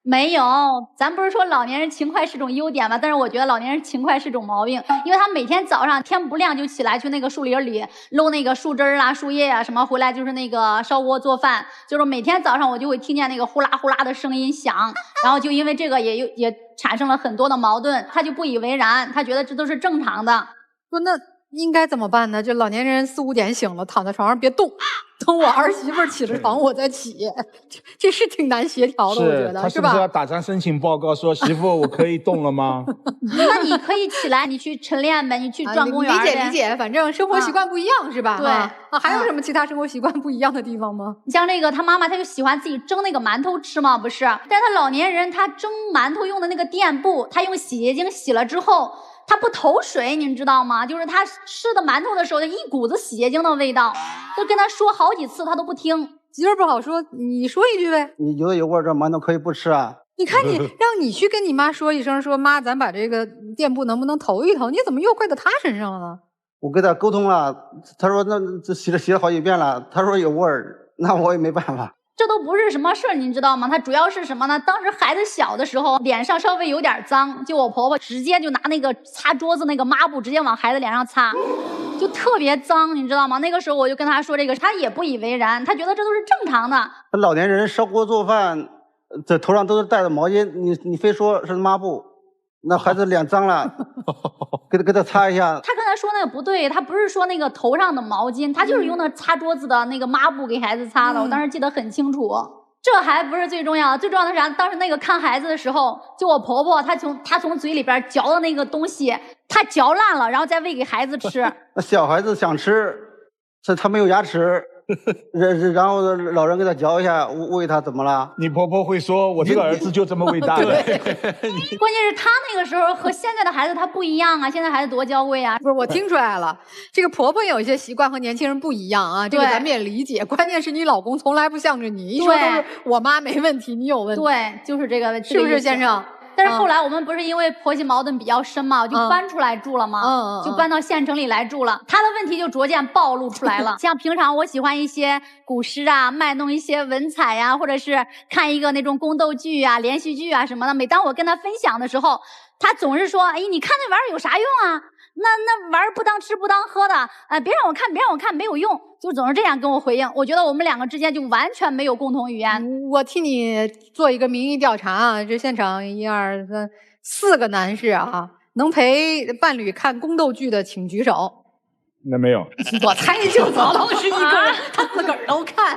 没有，咱不是说老年人勤快是种优点吗？但是我觉得老年人勤快是种毛病，因为他每天早上天不亮就起来去那个树林里搂那个树枝啊、树叶啊什么，回来就是那个烧锅做饭，就是每天早上我就会听见那个呼啦呼啦的声音响，然后就因为这个也产生了很多的矛盾，他就不以为然，他觉得这都是正常的。说那应该怎么办呢？这老年人4、5点醒了，躺在床上别动，等我儿媳妇起了床我再起，这是挺难协调的，我觉得是吧？他是不是要打张申请报告说媳妇我可以动了吗？那你可以起来，你去晨练呗，你去转公园呗。理解，反正生活习惯不一样是吧？对啊，还有什么其他生活习惯不一样的地方吗？你像那个他妈妈，他就喜欢自己蒸那个馒头吃嘛，不是？但是他老年人他蒸馒头用的那个垫布，他用洗洁精洗了之后。他不投水，你知道吗？就是他吃的馒头的时候，一股子洗洁精的味道，就跟他说好几次，他都不听。媳妇不好说，你说一句呗。你觉得有味儿，这馒头可以不吃啊？你看你让你去跟你妈说一声，说妈，咱把这个垫布能不能投一投？你怎么又怪到他身上了呢？我跟他沟通了，他说那这洗了好几遍了，他说有味儿，那我也没办法。这都不是什么事儿，你知道吗？它主要是什么呢？当时孩子小的时候，脸上稍微有点脏，就我婆婆直接就拿那个擦桌子那个抹布，直接往孩子脸上擦，就特别脏，你知道吗？那个时候我就跟他说这个，他也不以为然，他觉得这都是正常的。老年人烧锅做饭，这头上都是带着毛巾，你非说是抹布，那孩子脸脏了，给他擦一下。他刚才说那个不对，他不是说那个头上的毛巾，他就是用那擦桌子的那个抹布给孩子擦的，我当时记得很清楚。这还不是最重要的，最重要的是啥？当时那个看孩子的时候，就我婆婆她从嘴里边嚼的那个东西，她嚼烂了，然后再喂给孩子吃。那小孩子想吃，他没有牙齿。然后老人给他嚼一下，喂他怎么了？你婆婆会说：“我这个儿子就这么伟大的。”关键是他那个时候和现在的孩子他不一样啊，现在孩子多娇贵啊！不是，我听出来了，这个婆婆有一些习惯和年轻人不一样啊，这个咱们也理解。关键是你老公从来不向着你，一说都是我妈没问题，你有问题。对，就是这个，是不是先生？但是后来我们不是因为婆媳矛盾比较深嘛，就搬出来住了嘛，就搬到县城里来住了。他的问题就逐渐暴露出来了。像平常我喜欢一些古诗啊，卖弄一些文采呀，或者是看一个那种宫斗剧啊、连续剧啊什么的。每当我跟他分享的时候，他总是说：“哎，你看那玩意儿有啥用啊？那玩意儿不当吃不当喝的，别让我看，别让我看，没有用。”就总是这样跟我回应。我觉得我们两个之间就完全没有共同语言。我替你做一个民意调查啊，这现场1、2、3、4个男士啊，能陪伴侣看宫斗剧的请举手。那没有，我猜就早老是一个人，他自个儿都看。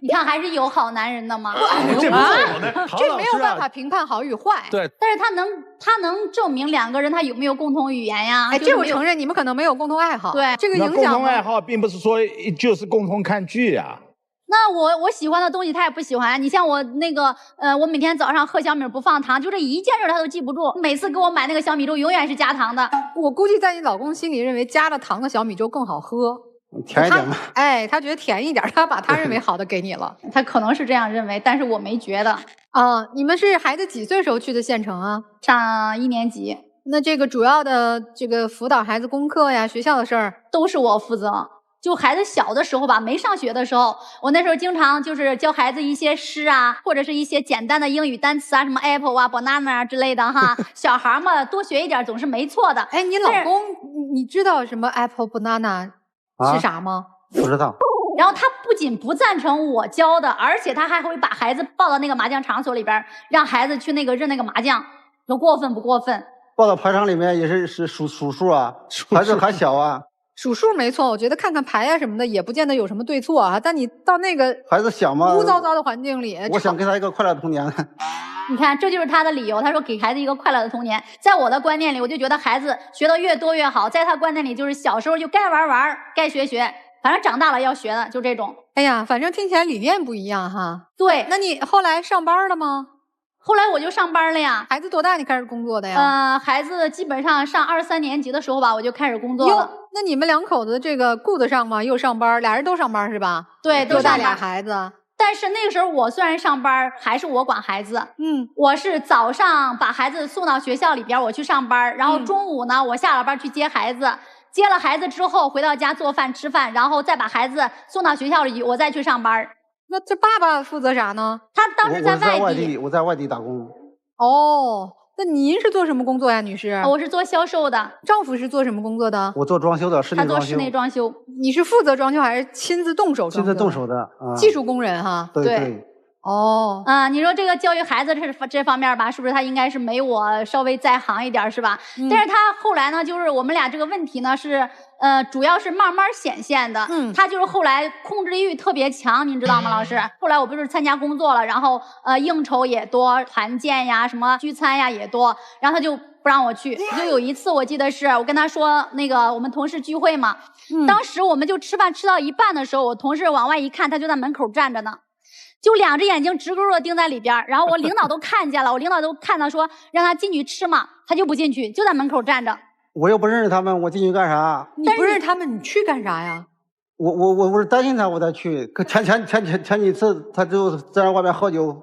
你看还是有好男人的吗？这没有办法评判好与坏。对，但是他能证明两个人他有没有共同语言呀？哎，这我承认，你们可能没有共同爱好。对，这个影响共同爱好并不是说就是共同看剧呀。那我喜欢的东西他也不喜欢。你像我那个我每天早上喝小米不放糖，就这一件事他都记不住。每次给我买那个小米粥永远是加糖的。我估计在你老公心里认为加了糖的小米粥更好喝，甜一点嘛。哎，他觉得甜一点，他把他认为好的给你了。他可能是这样认为，但是我没觉得。啊，你们是孩子几岁时候去的县城啊？上1年级。那这个主要的这个辅导孩子功课呀、学校的事儿都是我负责。就孩子小的时候吧，没上学的时候，我那时候经常就是教孩子一些诗啊，或者是一些简单的英语单词啊，什么 apple 啊、banana 啊之类的哈。小孩嘛，多学一点总是没错的。哎，你老公你知道什么 apple banana 是啥吗？不知道。然后他不仅不赞成我教的，而且他还会把孩子抱到那个麻将场所里边，让孩子去那个认那个麻将，说过分不过分？抱到牌场里面也是数数啊，孩子还小啊。数数没错，我觉得看看牌啊什么的也不见得有什么对错啊。但你到那个孩子小嘛，污糟糟的环境里，我想给他一个快乐的童年。你看，这就是他的理由。他说给孩子一个快乐的童年。在我的观念里，我就觉得孩子学的越多越好。在他观念里，就是小时候就该玩玩，该学学，反正长大了要学的，就这种。哎呀，反正听起来理念不一样哈。对，那你后来上班了吗？后来我就上班了呀。孩子多大你开始工作的呀？孩子基本上上2、3年级的时候吧，我就开始工作了。那你们两口子这个顾得上吗？又上班，俩人都上班是吧？对，都带俩孩子。但是那个时候我虽然上班，还是我管孩子。我是早上把孩子送到学校里边，我去上班，然后中午呢，我下了班去接孩子。接了孩子之后，回到家做饭吃饭，然后再把孩子送到学校里，我再去上班。那这爸爸负责啥呢？他当时在外地。我在外地打工。哦，那您是做什么工作呀，女士？我是做销售的。丈夫是做什么工作的？我做装修的，室内装修。他做室内装修。你是负责装修还是亲自动手装修？亲自动手的，技术工人哈。对。哦，你说这个教育孩子这方面吧，是不是他应该是没我稍微在行一点，是吧？但是他后来呢，就是我们俩这个问题呢是，主要是慢慢显现的。他就是后来控制欲特别强，您知道吗，老师？后来我不是参加工作了，然后应酬也多，团建呀、什么聚餐呀也多，然后他就不让我去。就有一次我记得是我跟他说那个我们同事聚会嘛，当时我们就吃饭吃到一半的时候，我同事往外一看，他就在门口站着呢。就两只眼睛直勾勾的盯在里边，然后我领导都看见了，我领导都看到说让他进去吃嘛，他就不进去，就在门口站着。我又不认识他们，我进去干啥？你不认识他们，你去干啥呀？我是担心他，我才去。可前几次他就在外面喝酒，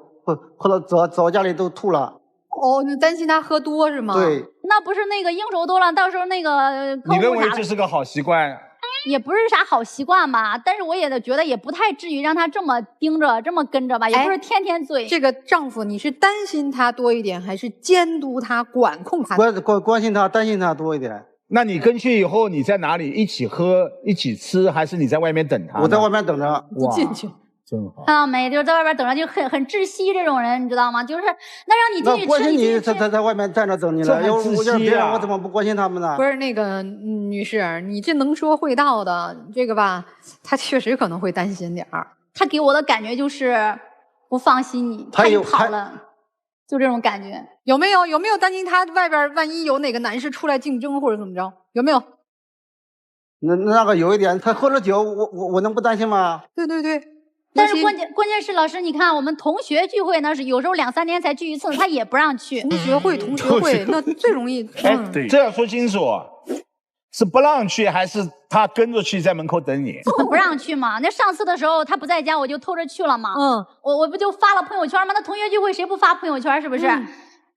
喝到走家里都吐了。哦，你担心他喝多是吗？对。那不是那个应酬多了，到时候那个你认为这是个好习惯？也不是啥好习惯吧，但是我也觉得也不太至于让他这么盯着、这么跟着吧，也不是天天醉。这个丈夫，你是担心他多一点，还是监督他、管控他？关心他、担心他多一点。那你跟去以后，你在哪里一起喝、一起吃，还是你在外面等他？我在外面等着，不进去。真好，看到没？就是在外边等着，就很窒息这种人，你知道吗？就是那让你进去吃，关心你他在外面站着等你了。要我就是别人，我怎么不关心他们呢？不是那个女士，你这能说会道的，这个吧，他确实可能会担心点儿。他给我的感觉就是不放心你，他跑了，就这种感觉。有没有担心他外边万一有哪个男士出来竞争或者怎么着？有没有？那个有一点，他喝了酒，我能不担心吗？对对对。但是关键是老师，你看我们同学聚会呢，是有时候2、3年才聚一次，他也不让去。同学会那最容易。对，这要说清楚，是不让去还是他跟着去在门口等你？不让去嘛。那上次的时候他不在家，我就偷着去了嘛。我不就发了朋友圈吗？那同学聚会谁不发朋友圈？是不是？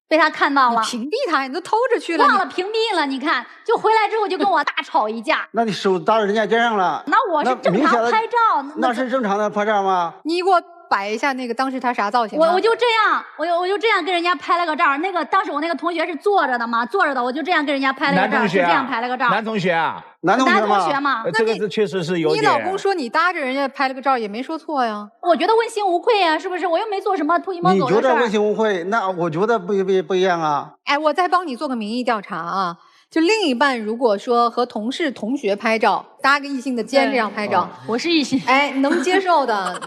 被他看到了，你屏蔽他，你都偷着去了，忘了屏蔽了。你看，就回来之后就跟我大吵一架。那你手搭人家肩上了？那我是正常拍照。那是正常的拍照吗？你给我摆一下那个当时他啥造型？我就这样，我就这样跟人家拍了个照。那个当时我那个同学是坐着的嘛，坐着的，我就这样跟人家拍了个照，是这样拍了个照。男同学啊，男同学嘛。这个确实是有点。你老公说你搭着人家拍了个照，也没说错呀。我觉得问心无愧呀，是不是？我又没做什么偷鸡摸狗的事。你觉得问心无愧？那我觉得不一样啊。哎，我再帮你做个民意调查啊。就另一半如果说和同事、同学拍照，搭个异性的肩这样拍照，我是异性，哎，能接受的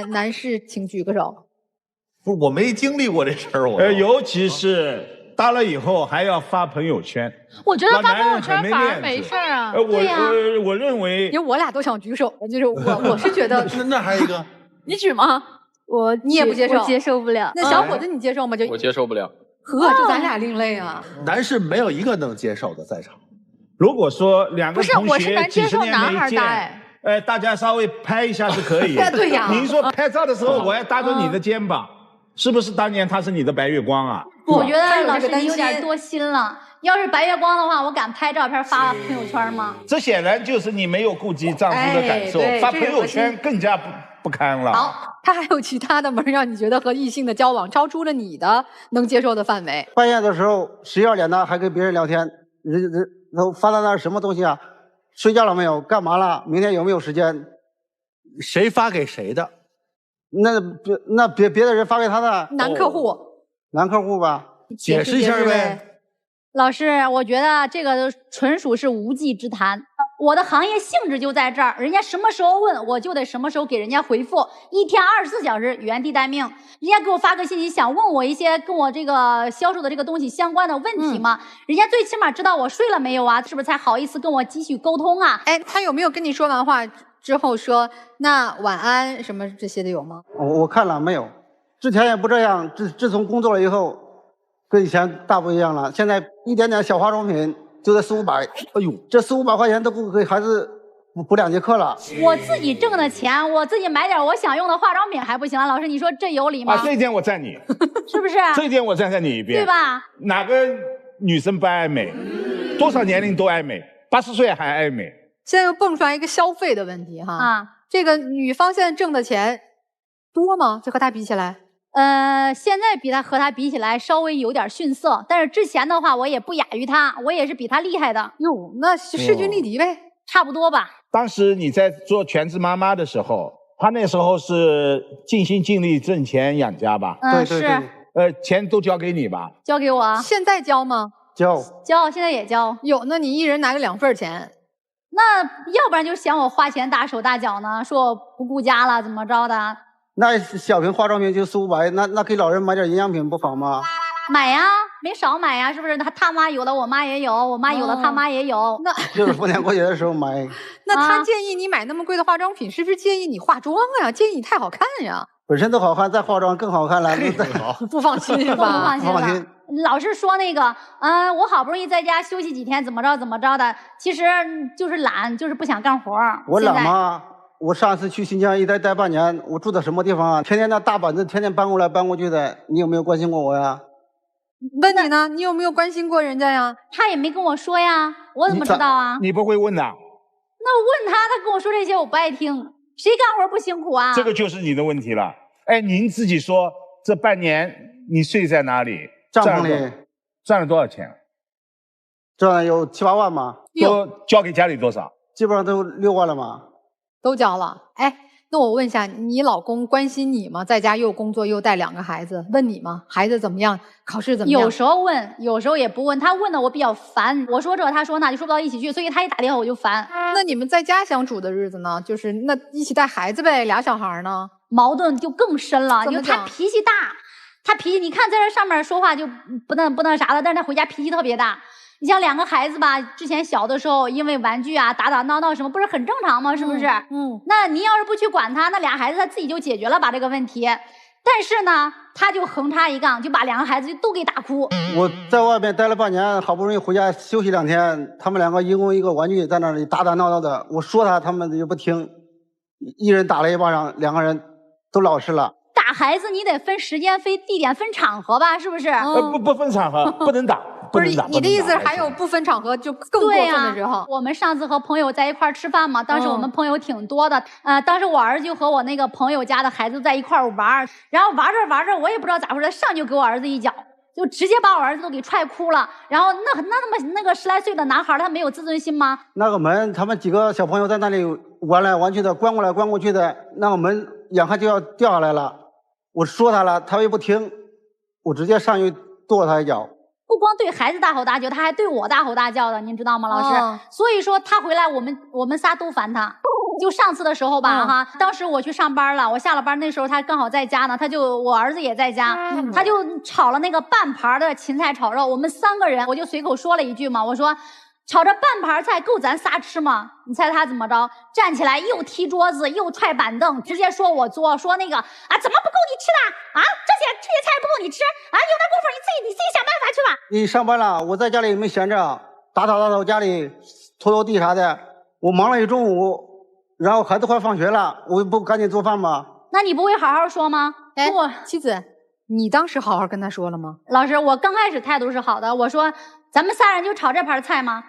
男士请举个手。不，我没经历过这事儿，尤其是搭了以后还要发朋友圈。我觉得发朋友圈反而没事啊。我认为，因为我俩都想举手，就是我是觉得。那还有一个，你举吗？你也不接受，我接受不了。那小伙子你接受吗？我接受不了。呵，这咱俩另类啊！男士没有一个能接受的在场。如果说两个同学几十年没见，大家稍微拍一下是可以。对呀。您说拍照的时候我要搭着你的肩膀，是不是当年他是你的白月光啊？我觉得老师你有点多心了。要是白月光的话，我敢拍照片发朋友圈吗？这显然就是你没有顾及丈夫的感受，发朋友圈更加不堪了。好，他还有其他的吗？让你觉得和异性的交往超出了你的能接受的范围？半夜的时候11、2点的还跟别人聊天，然后发到那什么东西啊？睡觉了没有？干嘛了？明天有没有时间？谁发给谁的？那别的人发给他的男客户，男客户吧？解释一下呗。老师，我觉得这个纯属是无稽之谈。我的行业性质就在这儿，人家什么时候问，我就得什么时候给人家回复，1天24小时原地待命。人家给我发个信息，想问我一些跟我这个销售的这个东西相关的问题吗？人家最起码知道我睡了没有啊，是不是才好意思跟我继续沟通啊？哎，他有没有跟你说完话之后说那晚安什么这些的有吗？我看了没有，之前也不这样，自从工作了以后，跟以前大不一样了。现在一点点小化妆品就得400、500，哎呦，这400、500块钱都够给孩子补2节课了。我自己挣的钱，我自己买点我想用的化妆品还不行啊？老师，你说这有理吗？这一点我赞你，是不是？这一点我站在你一边，对吧？哪个女生不爱美？多少年龄都爱美，80岁还爱美。现在又蹦出来一个消费的问题哈，这个女方现在挣的钱多吗？这和她比起来？现在和他比起来稍微有点逊色，但是之前的话我也不亚于他，我也是比他厉害的。哟，那势均力敌呗，差不多吧。当时你在做全职妈妈的时候，他那时候是尽心尽力挣钱养家吧？对对对。钱都交给你吧？交给我。现在交吗？交，现在也交。有，那你一人拿着2份钱。那要不然就嫌我花钱大手大脚呢，说我不顾家了，怎么着的？那小瓶化妆品就400、500，那给老人买点营养品不好吗？买呀，没少买呀，是不是？他妈有的，我妈也有，我妈有的，他妈也有。那就是逢年过节的时候买。那他建议你买那么贵的化妆品，是不是建议你化妆呀？建议你太好看呀？本身都好看，再化妆更好看了。不放心是吧？不放心。老是说那个，我好不容易在家休息几天，怎么着的，其实就是懒，就是不想干活。我懒吗？我上次去新疆一待半年，我住的什么地方啊？天天那大板子天天搬过来搬过去的，你有没有关心过我呀？问你呢，你有没有关心过人家呀？他也没跟我说呀，我怎么知道啊？你不会问的。那我问他，他跟我说这些我不爱听。谁干活不辛苦啊？这个就是你的问题了。哎，您自己说，这半年你睡在哪里？帐篷里。赚了多少钱？赚了有7、8万嘛。都交给家里多少？基本上都6万了嘛。都交了。哎，那我问一下，你老公关心你吗？在家又工作又带2个孩子，问你吗？孩子怎么样？考试怎么样？有时候问，有时候也不问。他问的我比较烦，我说这他说那，就说不到一起去，所以他一打电话我就烦。那你们在家相处的日子呢？就是那一起带孩子呗，俩小孩呢？矛盾就更深了，因为他脾气大，你看在这上面说话就不那啥了，但是他回家脾气特别大。你像2个孩子吧，之前小的时候因为玩具啊打打闹闹什么，不是很正常吗？是不是？那您要是不去管他，那俩孩子他自己就解决了吧这个问题。但是呢，他就横插一杠，就把2个孩子就都给打哭。我在外面待了半年，好不容易回家休息2天，他们2个一共1个玩具在那里打打闹闹的，我说他们也不听，一人打了1巴掌，2个人都老实了。打孩子你得分时间、分地点、分场合吧，是不是？不分场合，不能打。不是你的意思，还有不分场合就更过分的时候。我们上次和朋友在一块吃饭嘛，当时我们朋友挺多的，当时我儿子就和我那个朋友家的孩子在一块玩，然后玩着，我也不知道咋回事，上就给我儿子一脚，就直接把我儿子都给踹哭了。然后那个10来岁的男孩，他没有自尊心吗？那个门，他们几个小朋友在那里玩来玩去的，关过来关过去的，那个门眼看就要掉下来了。我说他了，他又不听，我直接上去跺他一脚。不光对孩子大吼大叫，他还对我大吼大叫的，您知道吗，老师？所以说他回来，我们仨都烦他。就上次的时候吧，当时我去上班了，我下了班那时候他刚好在家呢，我儿子也在家，他就炒了那个半盘的芹菜炒肉，我们3个人，我就随口说了一句嘛，我说炒这半盘菜够咱仨吃吗？你猜他怎么着？站起来又踢桌子又踹板凳，直接说我作，说那个啊怎么不够你吃的啊？这些菜不够你吃啊？有那功夫你自己想办法去吧。你上班了，我在家里没闲着，打扫家里，拖地啥的，我忙了一中午，然后孩子快放学了，我不赶紧做饭吗？那你不会好好说吗？哎，妻子，你当时好好跟他说了吗？老师，我刚开始态度是好的，我说咱们仨人就炒这盘菜吗？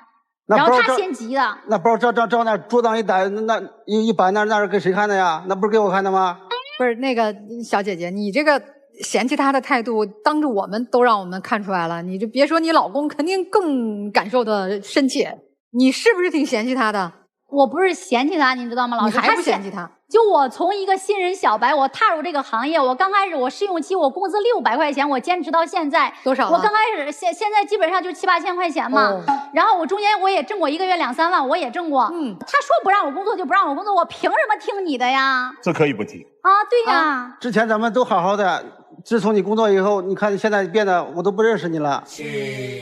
然后他先急的。那包照那桌上一摆，那一摆那是给谁看的呀？那不是给我看的吗？不是那个小姐姐，你这个嫌弃他的态度，当着我们都让我们看出来了。你就别说你老公，肯定更感受的深切。你是不是挺嫌弃他的？我不是嫌弃他，你知道吗，老师？你还不嫌弃他？就我从一个新人小白，我踏入这个行业，我刚开始我试用期我工资600块钱，我坚持到现在多少了？我刚开始现在基本上就7、8千块钱嘛。然后我中间我也挣过1个月2、3万，我也挣过。他说不让我工作就不让我工作，我凭什么听你的呀？这可以不听啊？对呀。之前咱们都好好的，自从你工作以后，你看现在变得我都不认识你了。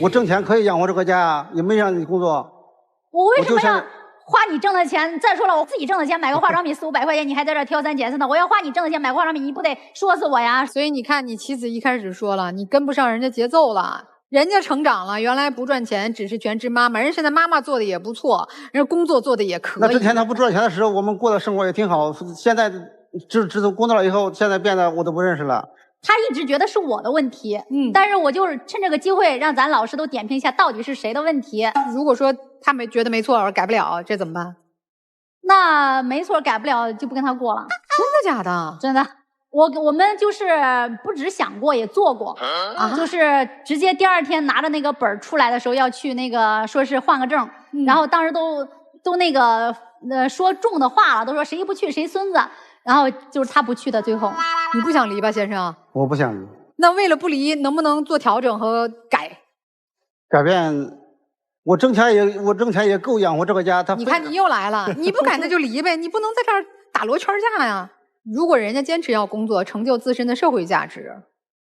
我挣钱可以养活这个家，也没让你工作。我为什么要花你挣的钱？再说了，我自己挣的钱买个化妆品4、500块钱，你还在这挑三拣四的。我要花你挣的钱买个化妆品，你不得说死我呀？所以你看，你妻子一开始说了，你跟不上人家节奏了，人家成长了，原来不赚钱，只是全职妈妈，人现在妈妈做的也不错，人家工作做的也可以。那之前他不赚钱的时候，我们过的生活也挺好。现在自从工作了以后，现在变得我都不认识了。他一直觉得是我的问题，但是我就是趁这个机会让咱老师都点评一下，到底是谁的问题。如果说他觉得没错，改不了，这怎么办？那没错，改不了就不跟他过了。真的假的？真的。我们就是不只想过，也做过就是直接第2天拿着那个本出来的时候要去那个说是换个证，然后当时都那个说重的话了，都说谁不去谁孙子。然后就是他不去的，最后你不想离吧，先生？我不想离。那为了不离，能不能做调整和改变？我挣钱也够养活这个家。你看你又来了，你不改那就离呗，你不能在这儿打罗圈架呀。如果人家坚持要工作，成就自身的社会价值，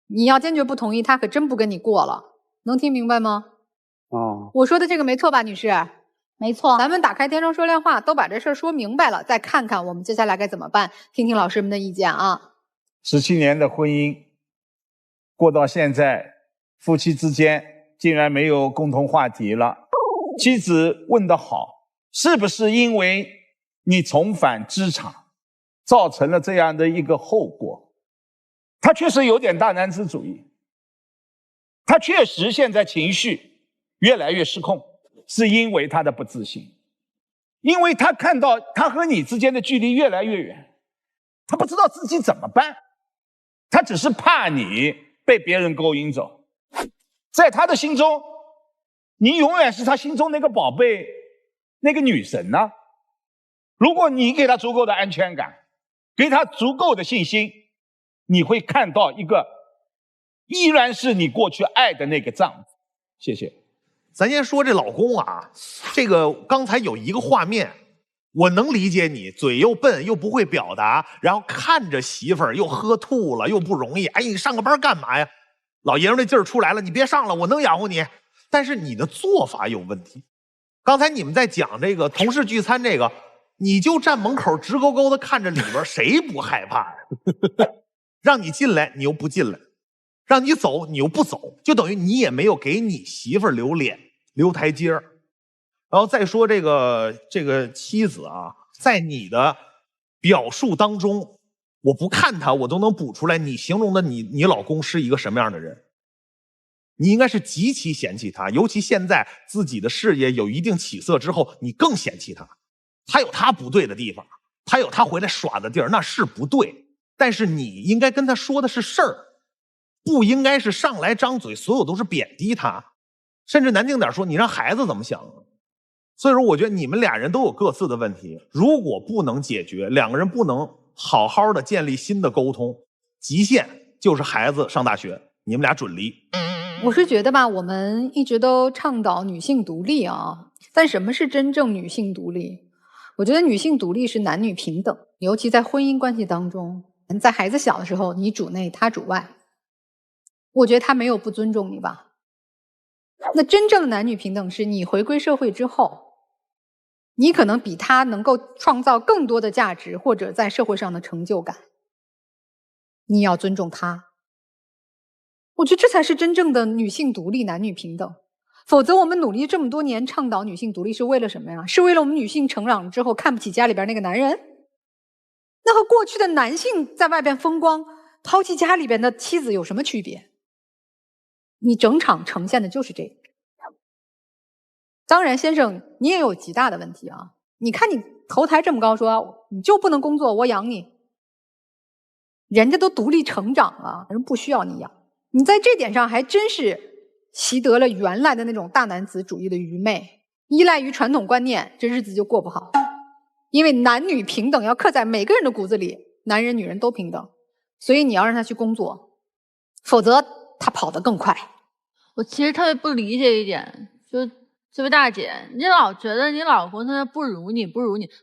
你要坚决不同意，他可真不跟你过了。能听明白吗？哦，我说的这个没错吧，女士？没错。咱们打开天窗说亮话，都把这事儿说明白了，再看看我们接下来该怎么办，听听老师们的意见啊。17年的婚姻过到现在，夫妻之间竟然没有共同话题了。妻子问得好，是不是因为你重返职场造成了这样的一个后果？他确实有点大男子主义，他确实现在情绪越来越失控，是因为他的不自信，因为他看到他和你之间的距离越来越远，他不知道自己怎么办，他只是怕你被别人勾引走。在他的心中，你永远是他心中那个宝贝，那个女神呢。如果你给他足够的安全感，给他足够的信心，你会看到一个依然是你过去爱的那个丈夫。谢谢。咱先说这老公啊，这个刚才有一个画面，我能理解你，嘴又笨又不会表达，然后看着媳妇儿又喝吐了又不容易，哎，你上个班干嘛呀？老爷们这劲儿出来了，你别上了，我能养活你。但是你的做法有问题。刚才你们在讲这个同事聚餐，这个你就站门口直勾勾的看着里边，谁不害怕呀？让你进来你又不进来，让你走你又不走，就等于你也没有给你媳妇儿留脸留台阶儿。然后再说这个妻子啊，在你的表述当中，我不看他我都能补出来你形容的你老公是一个什么样的人。你应该是极其嫌弃他，尤其现在自己的事业有一定起色之后，你更嫌弃他。他有他不对的地方，他有他回来耍的地儿，那是不对。但是你应该跟他说的是事儿，不应该是上来张嘴所有都是贬低他，甚至难听点说，你让孩子怎么想啊？所以说我觉得你们俩人都有各自的问题，如果不能解决，两个人不能好好的建立新的沟通，极限就是孩子上大学，你们俩准离。我是觉得吧，我们一直都倡导女性独立啊，但什么是真正女性独立？我觉得女性独立是男女平等，尤其在婚姻关系当中，在孩子小的时候，你主内，他主外，我觉得他没有不尊重你吧。那真正的男女平等是你回归社会之后，你可能比他能够创造更多的价值，或者在社会上的成就感，你要尊重他。我觉得这才是真正的女性独立，男女平等。否则我们努力这么多年倡导女性独立是为了什么呀？是为了我们女性成长之后看不起家里边那个男人？那和过去的男性在外边风光抛弃家里边的妻子有什么区别？你整场呈现的就是这个。当然先生，你也有极大的问题啊。你看你头抬这么高说你就不能工作，我养你。人家都独立成长了，人不需要你养。你在这点上还真是习得了原来的那种大男子主义的愚昧，依赖于传统观念，这日子就过不好。因为男女平等要刻在每个人的骨子里，男人女人都平等，所以你要让他去工作，否则他跑得更快。我其实特别不理解一点，就这位大姐，你老觉得你老公他不如你，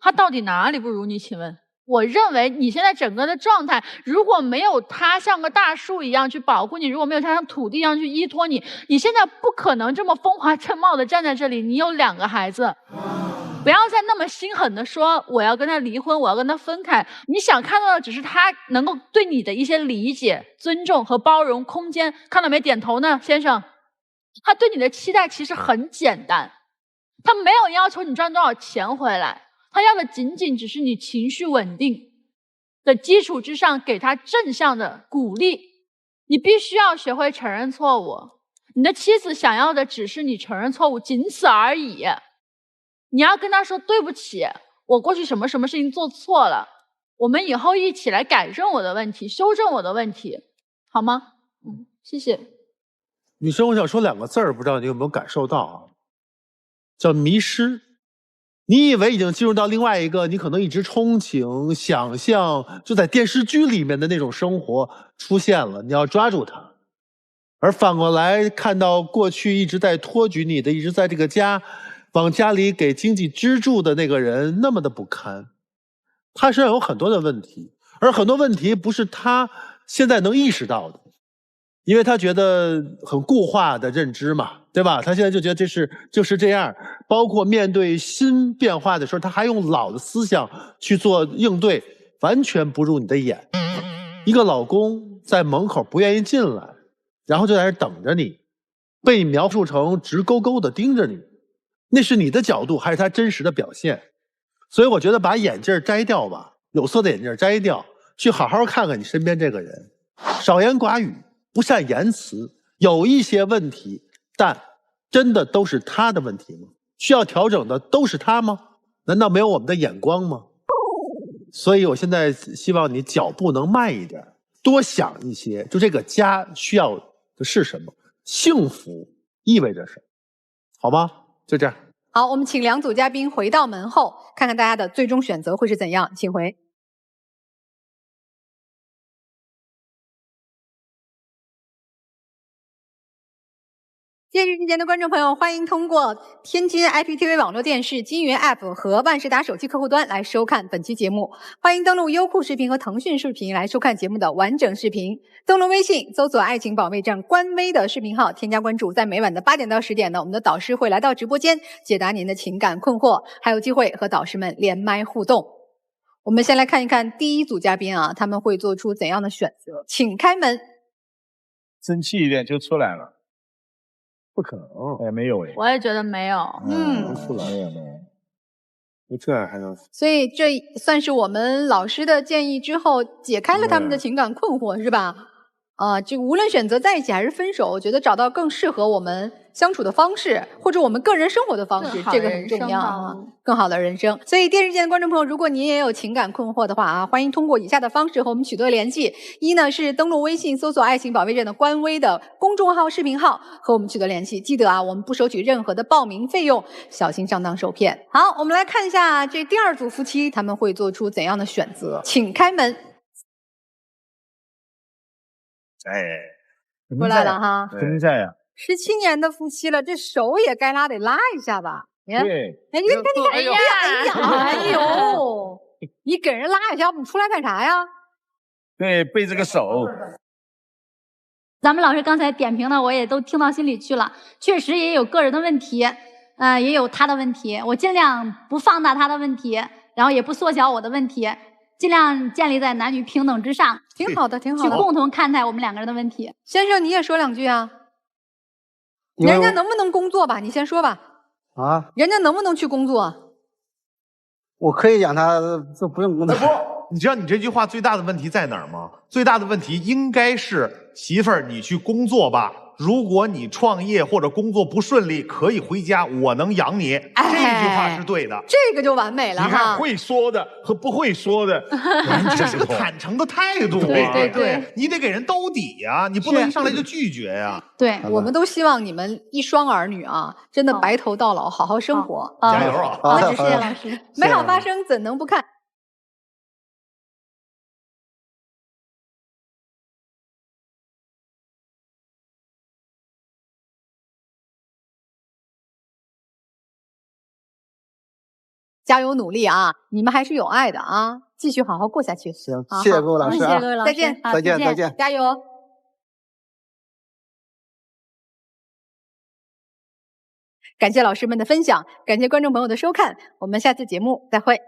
他到底哪里不如你？请问？我认为你现在整个的状态，如果没有他像个大树一样去保护你，如果没有他像土地一样去依托你，你现在不可能这么风华正茂的站在这里。你有2个孩子，不要再那么心狠的说我要跟他离婚，我要跟他分开。你想看到的只是他能够对你的一些理解、尊重和包容空间。看到没？点头呢，先生。他对你的期待其实很简单，他没有要求你赚多少钱回来。他要的仅仅只是你情绪稳定的基础之上给他正向的鼓励。你必须要学会承认错误，你的妻子想要的只是你承认错误，仅此而已。你要跟他说对不起，我过去什么事情做错了，我们以后一起来改正我的问题，修正我的问题，好吗？谢谢。女生，我想说2个字儿，不知道你有没有感受到啊？叫迷失。你以为已经进入到另外一个你可能一直憧憬、想象，就在电视剧里面的那种生活出现了，你要抓住它。而反过来看到过去一直在托举你的，一直在这个家往家里给经济支柱的那个人那么的不堪，他身上有很多的问题，而很多问题不是他现在能意识到的，因为他觉得很固化的认知嘛，对吧？他现在就觉得就是这样，包括面对新变化的时候，他还用老的思想去做应对，完全不入你的眼。一个老公在门口不愿意进来，然后就在那等着你，被描述成直勾勾的盯着你，那是你的角度还是他真实的表现？所以我觉得把眼镜摘掉吧，有色的眼镜摘掉，去好好看看你身边这个人，少言寡语，不善言辞，有一些问题，但真的都是他的问题吗？需要调整的都是他吗？难道没有我们的眼光吗？所以我现在希望你脚步能慢一点，多想一些，就这个家需要的是什么，幸福意味着什么，好吗？就这样。好，我们请两组嘉宾回到门后，看看大家的最终选择会是怎样，请回。电视机前的观众朋友，欢迎通过天津 IPTV 网络电视、金云 App 和万事达手机客户端来收看本期节目。欢迎登录优酷视频和腾讯视频来收看节目的完整视频。登录微信，搜索“爱情保卫战”官微的视频号，添加关注。在每晚的8点到10点呢，我们的导师会来到直播间解答您的情感困惑，还有机会和导师们连麦互动。我们先来看一看第一组嘉宾啊，他们会做出怎样的选择？请开门。生气一点就出来了。不可能，哎，没有哎，我也觉得没有，不出来也没有，这还能？所以这算是我们老师的建议之后解开了他们的情感困惑，是吧？这无论选择在一起还是分手，我觉得找到更适合我们相处的方式，或者我们个人生活的方式，这个很重要啊，更好的人生。所以电视机的观众朋友，如果您也有情感困惑的话啊，欢迎通过以下的方式和我们取得联系。一呢是登录微信搜索“爱情保卫战”的官微的公众号、视频号和我们取得联系。记得啊，我们不收取任何的报名费用，小心上当受骗。好，我们来看一下这第二组夫妻他们会做出怎样的选择，请开门。哎，出来了哈，真在呀！17年的夫妻了，这手也该拉得拉一下吧？对，哎，你看，哎呦，你给人拉一下，要不你出来干啥呀？对，背这个手。咱们老师刚才点评的，我也都听到心里去了，确实也有个人的问题，也有他的问题，我尽量不放大他的问题，然后也不缩小我的问题。尽量建立在男女平等之上，挺好的，挺好的。去共同看待我们两个人的问题。先生，你也说两句啊。人家能不能工作吧？你先说吧。啊？人家能不能去工作？我可以养他，就不用工作。不，你知道你这句话最大的问题在哪儿吗？最大的问题应该是媳妇儿，你去工作吧。如果你创业或者工作不顺利，可以回家，我能养你。这句话是对的，这个就完美了哈。你看会说的和不会说的，这是个坦诚的态度啊。对，你得给人兜底呀，你不能一上来就拒绝呀。对，我们都希望你们一双儿女啊，真的白头到老，好好生活。加油啊！好，谢谢老师。美好发生，怎能不看？加油努力啊！你们还是有爱的啊，继续好好过下去。行，谢谢各位老师啊，谢谢各位老师，再见，再见，再见，加油！感谢老师们的分享，感谢观众朋友的收看，我们下次节目再会。